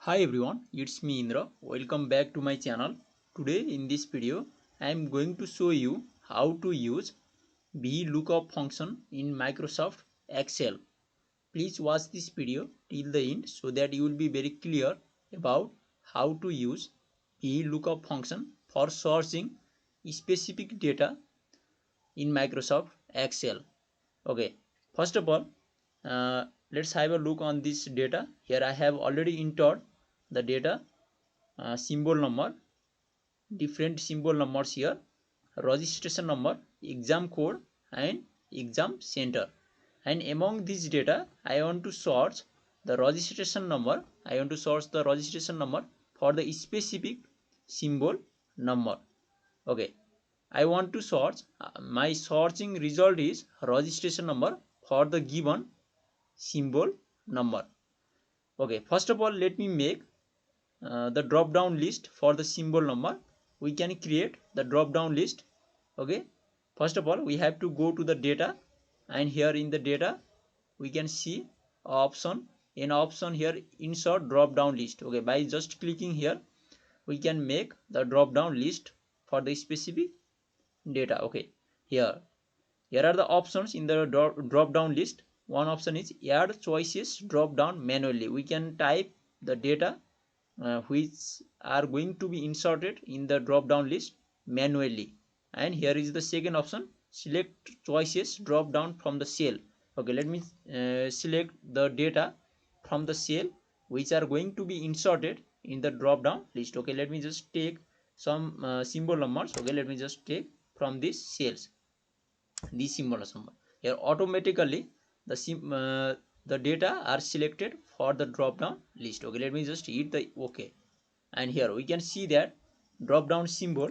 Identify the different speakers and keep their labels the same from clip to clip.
Speaker 1: Hi everyone, it's me Indra. Welcome back to my channel. Today in this video, I am going to show you how to use VLOOKUP function in Microsoft Excel. Please watch this video till the end so that you will be very clear about how to use VLOOKUP function for searching specific data in Microsoft Excel. Okay, first of all, let's have a look on this data. Here I have already entered the data, symbol number, different symbol numbers here, registration number, exam code and exam center. And among these data I want to search the registration number. I want to search the registration number for the specific symbol number. Okay, I want to search, my searching result is registration number for the given symbol number. Okay, first of all let me make the drop down list for the symbol number. We can create the drop down list. Okay, first of all we have to go to the data, and here in the data we can see option, in option here insert drop down list. Okay, by just clicking here we can make the drop down list for the specific data. Okay, here are the options in the drop down list. One option is add choices drop down manually. We can type the data which are going to be inserted in the drop down list manually. And here is the second option, select choices drop down from the cell. Okay, let me select the data from the cell which are going to be inserted in the drop down list. Okay, let me just take some symbol numbers. Okay, let me just take from these cells these symbol number. Here automatically the data are selected for the drop down list. Okay, let me just hit the OK, and here we can see that drop down symbol.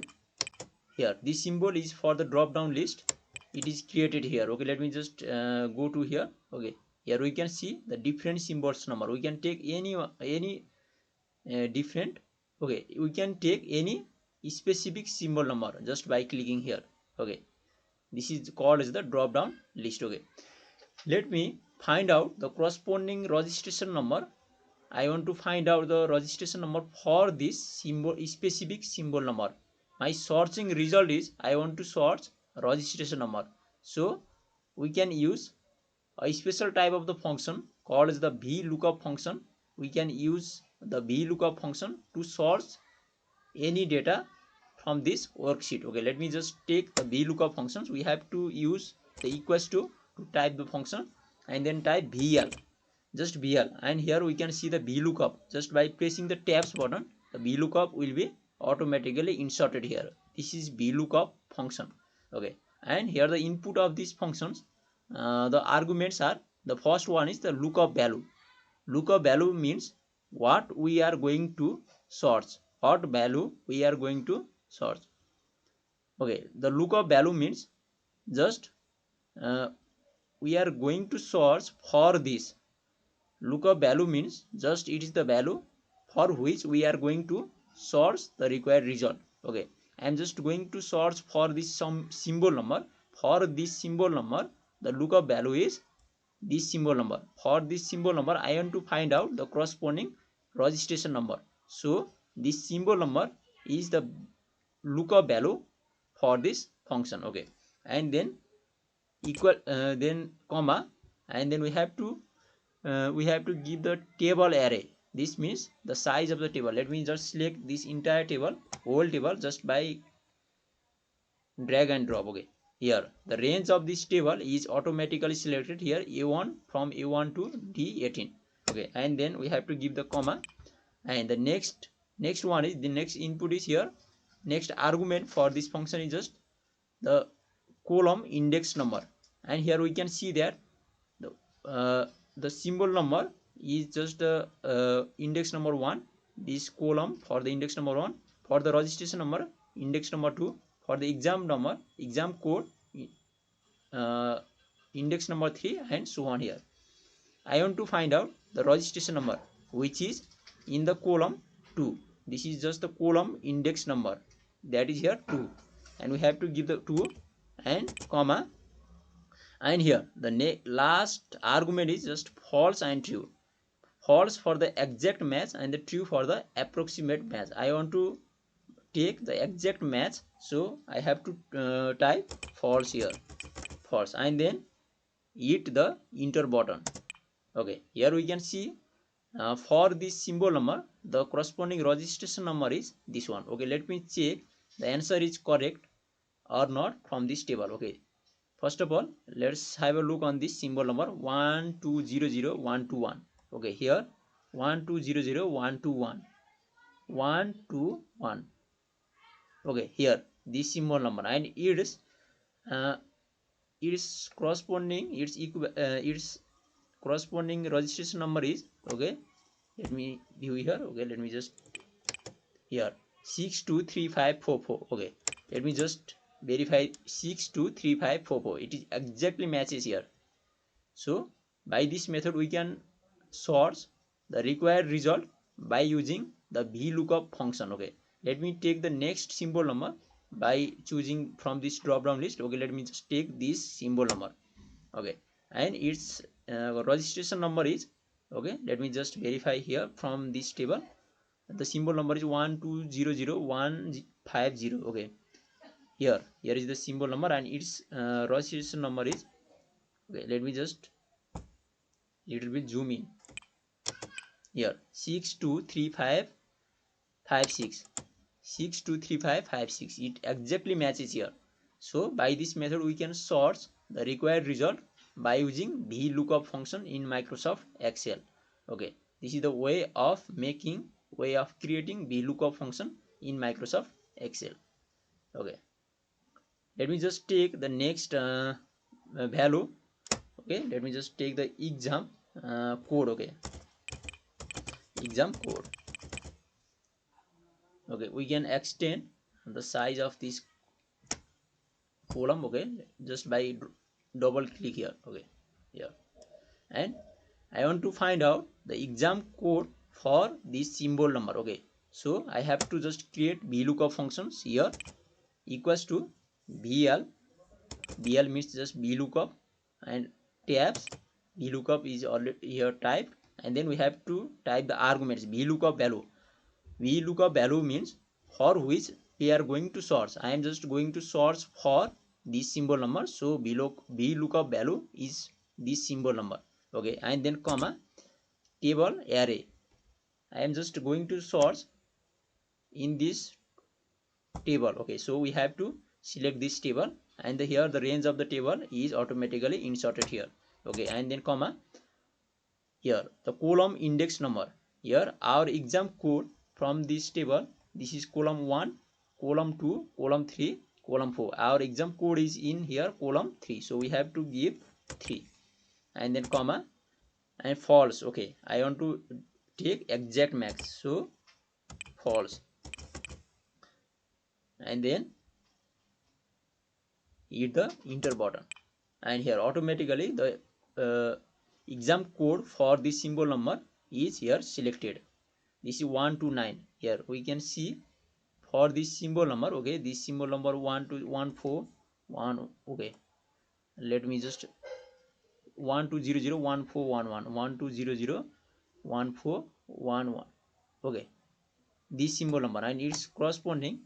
Speaker 1: Here this symbol is for the drop down list, it is created here. Okay, let me just go to here. Okay, here we can see the different symbols number. We can take any different. Okay, we can take any specific symbol number just by clicking here. Okay, this is called as the drop down list. Okay, let me find out the corresponding registration number. I want to find out the registration number for this symbol, specific symbol number. My searching result is I want to search registration number. So we can use a special type of the function called as the VLOOKUP function. We can use the VLOOKUP function to search any data from this worksheet. Okay, let me just take the VLOOKUP functions. We have to use the equals to type the function and then type VL, just VL, and here we can see the VLOOKUP. Just by pressing the tabs button, the VLOOKUP will be automatically inserted here. This is VLOOKUP function. Okay, and here the input of these functions, the arguments are, the first one is the lookup value. Lookup value means what we are going to search, what value we are going to search. Okay, the lookup value means just uh, we are going to search for this. Lookup value means just it is the value for which we are going to search the required result. Okay, I am just going to search for this some symbol number. For this symbol number, the lookup value is this symbol number. For this symbol number, I want to find out the corresponding registration number. So this symbol number is the lookup value for this function. Okay, and then equal, then comma, and then we have to give the table array. This means the size of the table. Let me just select this entire table, whole table, just by drag and drop. Okay, here the range of this table is automatically selected here, A1 from A1 to D18. Okay, and then we have to give the comma, and the next one is the next input is here. Next argument for this function is just the column index number, and here we can see that the symbol number is just index number 1, this column for the index number 1, for the registration number index number 2, for the exam number, exam code, uh, index number 3, and so on. Here I want to find out the registration number which is in the column 2. This is just the column index number, that is here 2, and we have to give the 2 and comma, and here the last argument is just false and true. false for the exact match and the true for the approximate match. I want to take the exact match, so I have to type false here, false, and then hit the enter button. Okay, here we can see for this symbol number the corresponding registration number is this one. Okay, let me check the answer is correct or not from this table. Okay, first of all let's have a look on this symbol number 1200121. Okay, here 1200121 121. Okay, here this symbol number, and uh, its corresponding its corresponding registration number is, okay, let me view here. Okay, let me just here 623544. Okay, let me just verify 623544. It is exactly matches here. So by this method we can source the required result by using the VLOOKUP function. Okay, let me take the next symbol number by choosing from this drop down list. Okay, let me just take this symbol number. Okay, and its registration number is, okay, let me just verify here from this table. The symbol number is 1200150. Okay, here is the symbol number, and its registration number is, okay, let me just little bit zoom in here, 623556. 623556. It exactly matches here. So by this method we can source the required result by using VLOOKUP function in Microsoft Excel. Okay, this is the way of creating VLOOKUP function in Microsoft Excel. Okay, let me just take the next value. Okay, let me just take the exam code. Okay, exam code. Okay, we can extend the size of this column. Okay, just by double click here. Okay, yeah, and I want to find out the exam code for this symbol number. Okay, so I have to just create VLOOKUP functions here, equals to VL. VL means just VLOOKUP, and tabs. VLOOKUP is already here typed, and then we have to type the arguments VLOOKUP value. VLOOKUP value means for which we are going to source. I am just going to source for this symbol number, so VLOOKUP value is this symbol number. Okay, and then comma table array. I am just going to source in this table. Okay, so we have to select this table, and here the range of the table is automatically inserted here. Okay, and then comma here the column index number. Here our exam code from this table, this is column 1, column 2, column 3, column 4. Our exam code is in here column 3, so we have to give 3, and then comma and false. Okay, I want to take exact max, so false, and then hit the enter button, and here automatically the exam code for this symbol number is here selected. This is 129. Here we can see for this symbol number. Okay, this symbol number 12141. Okay, let me just 12001411 12001411. Okay, this symbol number and its corresponding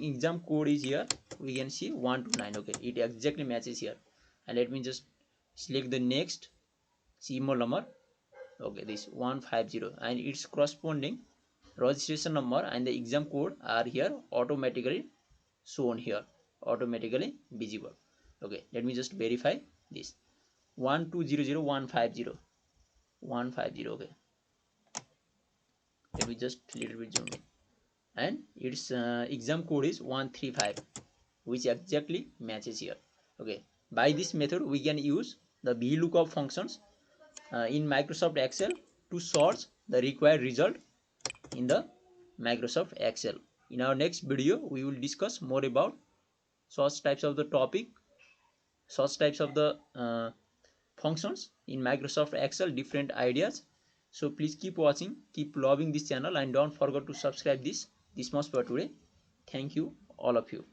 Speaker 1: exam code is here. We can see 129. Okay, it exactly matches here, and let me just select the next symbol number. Okay, this 150, and its corresponding registration number and the exam code are here automatically shown here, automatically visible. Okay, let me just verify this 1200150. Okay, let me just little bit zoom in, and its exam code is 135, which exactly matches here. Okay, by this method we can use the VLOOKUP functions in Microsoft Excel to source the required result in the Microsoft Excel. In our next video we will discuss more about such types of the topic, such types of the functions in Microsoft Excel, different ideas. So please keep watching, keep loving this channel, and don't forget to subscribe this much for today. Thank you all of you.